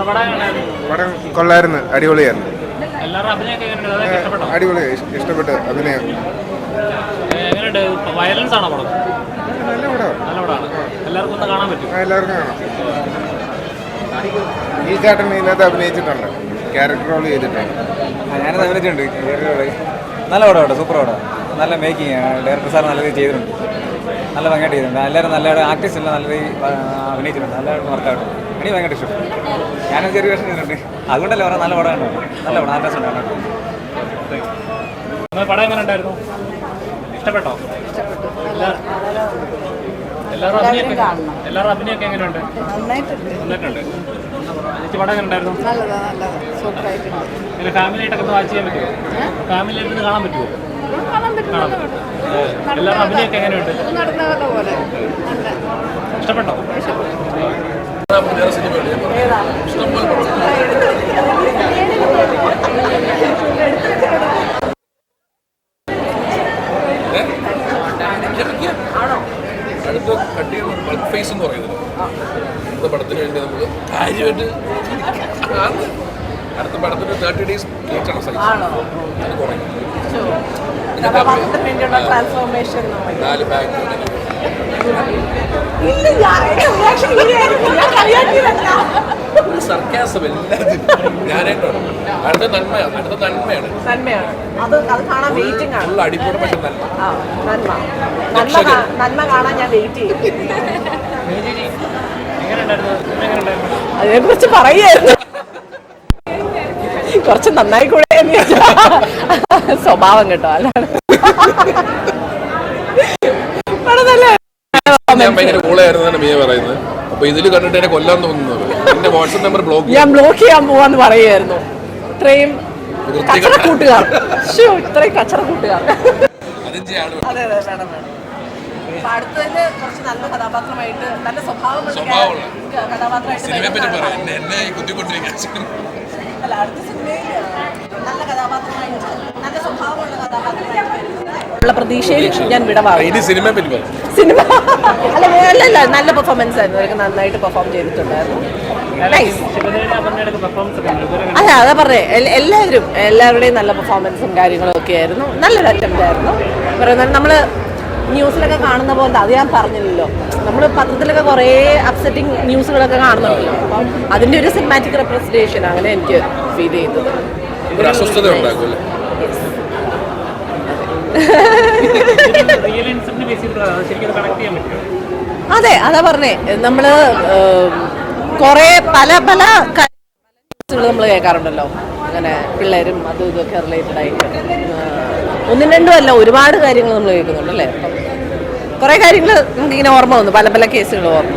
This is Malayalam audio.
പടം കൊള്ളായിരുന്നു, അടിപൊളിയായിരുന്നു. അടിപൊളി, ഇഷ്ടപ്പെട്ട് അഭിനയം. വയലൻസ് ആണോ പടം? നല്ല പടം, എല്ലാവർക്കും കാണാൻ പറ്റും. എല്ലാവർക്കും കാണാം. ഈ ചേട്ടൻ ഇതിനകത്ത് അഭിനയിച്ചിട്ടുണ്ട്, ക്യാരക്ടർ റോൾ ചെയ്തിട്ടുണ്ട്. ഞാനത് അഭിനയിച്ചിട്ടുണ്ട്. നല്ല പടം കേട്ടോ, സൂപ്പർ പടം. നല്ല മേക്കിങ്, ഡയറക്ടർ സാർ നല്ല രീതിയിൽ ചെയ്തിട്ടുണ്ട്, നല്ല ഭംഗിയായിട്ട് ചെയ്തിട്ടുണ്ട്. എല്ലാവരും നല്ല ആർട്ടിസ്റ്റ് എല്ലാം നല്ല രീതിയിൽ അഭിനയിച്ചിട്ടുണ്ട്, നല്ല വർക്കായിട്ട്. എനിക്ക് ഭയങ്കര ഇഷ്ടപ്പെട്ടു. ഞാനത് ചെറിയ വേഷം ചെയ്തിട്ടുണ്ട്, അതുകൊണ്ടല്ലേ പറയാം നല്ല പടമാണ്. നല്ല പടം, നല്ല രസമുണ്ടാണ്. പടം എങ്ങനെ ഉണ്ടായിരുന്നു? ഇഷ്ടപ്പെട്ടോ? എല്ലാവരും അഭിനയൊക്കെ എങ്ങനെയുണ്ട്? നന്നായിട്ടുണ്ട്. പടം എങ്ങനെ ഉണ്ടായിരുന്നു? ഫാമിലി ആയിട്ടൊക്കെ വാച്ച് ചെയ്യാൻ പറ്റുമോ? ഫാമിലി ആയിട്ട് കാണാൻ പറ്റുമോ? എല്ലാവരും അഭിനയൊക്കെ എങ്ങനെയുണ്ട്? ഇഷ്ടപ്പെട്ടോ? അടുത്ത കട്ട് ചെയ്യുന്ന ബൾക്ക് ഫേസ് എന്ന് പറയുന്നത് അടുത്ത പടത്തിന് വേണ്ടി നമ്മൾ കാര്യമായിട്ട് അടുത്ത പടത്തിന് 30 days ലേറ്റാണ് സൈസ്, അത് കുറയും. 4 ബാഗ് സർക്കാസം എല്ലാത്തിനും ഞാനായിട്ടാണ്. അടുത്ത നന്മയാണ്. ഫുൾ അടിപൊളി, പക്ഷെ നന്മ കാണാൻ ഞാൻ വെയിറ്റ് ചെയ്യും. അതിനെ കുറിച്ച് പറയായിരുന്നു, കുറച്ച് നന്നായി കൂടെ സ്വഭാവം കേട്ടോ. അല്ലാണ് ഞാൻ ഭയങ്കര കൂളായിരുന്നാണ് മിയ പറയുന്നത്. അപ്പൊ ഇതിൽ കണ്ടിട്ട് എന്നെ കൊല്ലാൻ തോന്നുന്നത്. എന്റെ വാട്സ്ആപ്പ് നമ്പർ ഞാൻ ബ്ലോക്ക് ചെയ്യാൻ പോവാന്ന് പറയായിരുന്നു. ഇത്രയും കച്ചറ കൂട്ടുകാർ, ഇത്രയും കച്ചറ കൂട്ടുകാർ. അതെ വേണം. അടുത്തതില് കുറച്ച് നല്ല കഥാപാത്രമായിട്ട്, നല്ല സ്വഭാവമുള്ള കഥാപാത്രമായിട്ട് അല്ല, അടുത്ത സിനിമയിൽ നല്ല കഥാപാത്രമായിട്ട്, നല്ല സ്വഭാവമുള്ള കഥാപാത്രമായിട്ടുള്ള പ്രതീക്ഷയിൽ ഞാൻ വിടവാകും. സിനിമ അല്ല നല്ല പെർഫോമൻസ് ആയിരുന്നു. അവർക്ക് നന്നായിട്ട് പെർഫോം ചെയ്തിട്ടുണ്ടായിരുന്നു. അല്ല അതാ പറഞ്ഞേ, എല്ലാവരുടെയും നല്ല പെർഫോമൻസും കാര്യങ്ങളും ഒക്കെ ആയിരുന്നു. നല്ലൊരു അറ്റംപ്റ്റ് ആയിരുന്നു. പറയുന്നത് നമ്മൾ ന്യൂസിലൊക്കെ കാണുന്ന പോലെ, അത് ഞാൻ പറഞ്ഞില്ലല്ലോ, നമ്മൾ പത്രത്തിലൊക്കെ കുറേ അപ്സെറ്റിംഗ് ന്യൂസുകളൊക്കെ കാണുന്നുണ്ടല്ലോ. അപ്പം അതിൻ്റെ ഒരു സിനിമാറ്റിക് റെപ്രസെൻറ്റേഷൻ അങ്ങനെ എനിക്ക് ഫീൽ ചെയ്തത്. അതെ, അതാ പറഞ്ഞേ, നമ്മള് കുറെ പല ന്യൂസുകൾ നമ്മൾ കേൾക്കാറുണ്ടല്ലോ, അങ്ങനെ പിള്ളേരും അതും ഇതൊക്കെ റിലേറ്റഡ് ആയിട്ട്. ഒന്നും രണ്ടും അല്ല, ഒരുപാട് കാര്യങ്ങൾ നമ്മൾ കേൾക്കുന്നുണ്ട് അല്ലേ. അപ്പം കുറേ കാര്യങ്ങൾ നമുക്കിങ്ങനെ ഓർമ്മ വന്നു, പല കേസുകൾ ഓർമ്മ.